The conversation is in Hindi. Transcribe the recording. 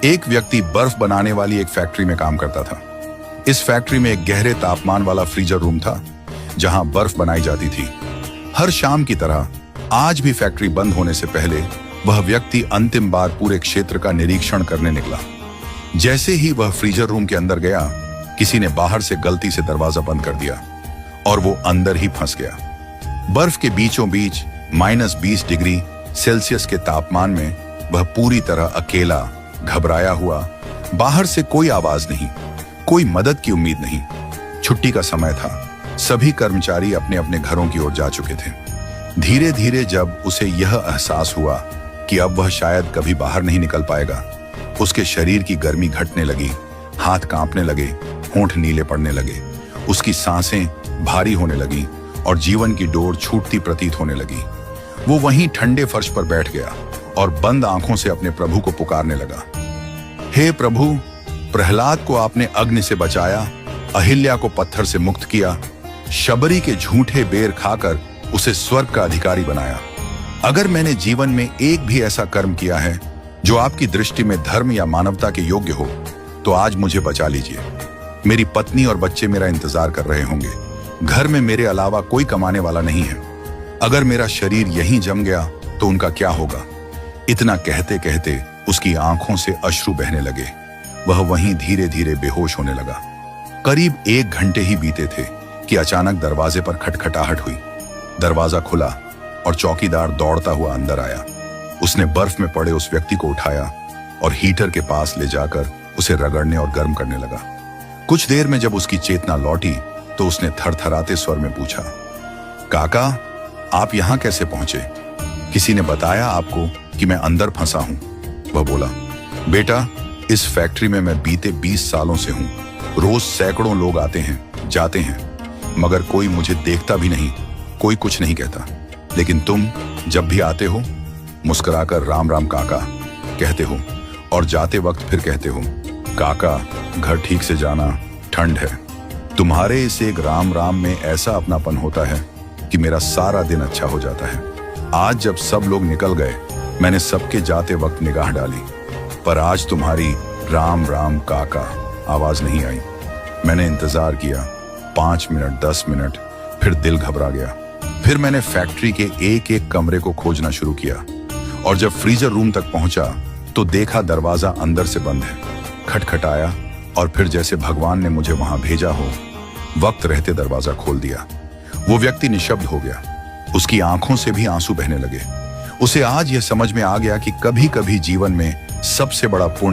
एक व्यक्ति बर्फ बनाने वाली एक फैक्ट्री में काम करता था। इस फैक्ट्री में एक गहरे तापमान वाला फ्रीजर रूम था जहां बर्फ बनाई जाती थी। हर शाम की तरह आज भी फैक्ट्री बंद होने से पहले वह व्यक्ति अंतिम बार पूरे क्षेत्र का निरीक्षण करने निकला। जैसे ही वह फ्रीजर रूम के अंदर गया, किसी ने बाहर से गलती से दरवाजा बंद कर दिया और वो अंदर ही फंस गया। बर्फ के बीचों बीच -20 डिग्री सेल्सियस के तापमान में वह पूरी तरह अकेला, घबराया हुआ, बाहर से कोई आवाज नहीं, कोई मदद की उम्मीद नहीं। छुट्टी का समय था, सभी कर्मचारी अपने अपने घरों की ओर जा चुके थे। धीरे धीरे जब उसे यह एहसास हुआ कि अब वह शायद कभी बाहर नहीं निकल पाएगा, उसके शरीर की गर्मी घटने लगी, हाथ कांपने लगे, होंठ नीले पड़ने लगे, उसकी सांसें भारी होने लगी और जीवन की डोर छूटती प्रतीत होने लगी। वो वहीं ठंडे फर्श पर बैठ गया और बंद आंखों से अपने प्रभु को पुकारने लगा। हे प्रभु, प्रहलाद को आपने अग्नि से बचाया, अहिल्या को पत्थर से मुक्त किया, शबरी के झूठे बेर खाकर उसे स्वर्ग का अधिकारी बनाया। अगर मैंने जीवन में एक भी ऐसा कर्म किया है जो आपकी दृष्टि में धर्म या मानवता के योग्य हो, तो आज मुझे बचा लीजिए। मेरी पत्नी और बच्चे मेरा इंतजार कर रहे होंगे। घर में मेरे अलावा कोई कमाने वाला नहीं है। अगर मेरा शरीर यहीं जम गया तो उनका क्या होगा? इतना कहते कहते उसकी आंखों से अश्रु बहने लगे। वह वहीं धीरे धीरे बेहोश होने लगा। करीब 1 घंटे ही बीते थे कि अचानक दरवाजे पर खटखटाहट हुई। दरवाजा खुला और चौकीदार दौड़ता हुआ अंदर आया। उसने बर्फ में पड़े उस व्यक्ति को उठाया और हीटर के पास ले जाकर उसे रगड़ने और गर्म करने लगा। कुछ देर में जब उसकी चेतना लौटी तो उसने थरथराते स्वर में पूछा, काका, आप यहां कैसे पहुंचे? किसी ने बताया आपको कि मैं अंदर फंसा हूं? वह बोला, बेटा, इस फैक्ट्री में मैं बीते 20 सालों से हूं। रोज सैकड़ों लोग आते हैं, जाते हैं, मगर कोई मुझे देखता भी नहीं, कोई कुछ नहीं कहता। लेकिन तुम जब भी आते हो, मुस्कुराकर राम राम काका कहते हो और जाते वक्त फिर कहते हो, काका, घर ठीक से जाना, ठंड है। तुम्हारे इस एक राम राम में ऐसा अपनापन होता है कि मेरा सारा दिन अच्छा हो जाता है। आज जब सब लोग निकल गए, मैंने सबके जाते वक्त निगाह डाली, पर आज तुम्हारी राम राम काका आवाज नहीं आई। मैंने इंतजार किया 5 मिनट, 10 मिनट, फिर दिल घबरा गया। फिर मैंने फैक्ट्री के एक एक कमरे को खोजना शुरू किया और जब फ्रीजर रूम तक पहुंचा तो देखा दरवाजा अंदर से बंद है। खटखटाया और फिर जैसे भगवान ने मुझे वहां भेजा हो, वक्त रहते दरवाजा खोल दिया। वो व्यक्ति निशब्द हो गया। उसकी आंखों से भी आंसू बहने लगे। उसे आज यह समझ में आ गया कि कभी कभी जीवन में सबसे बड़ा पुण्य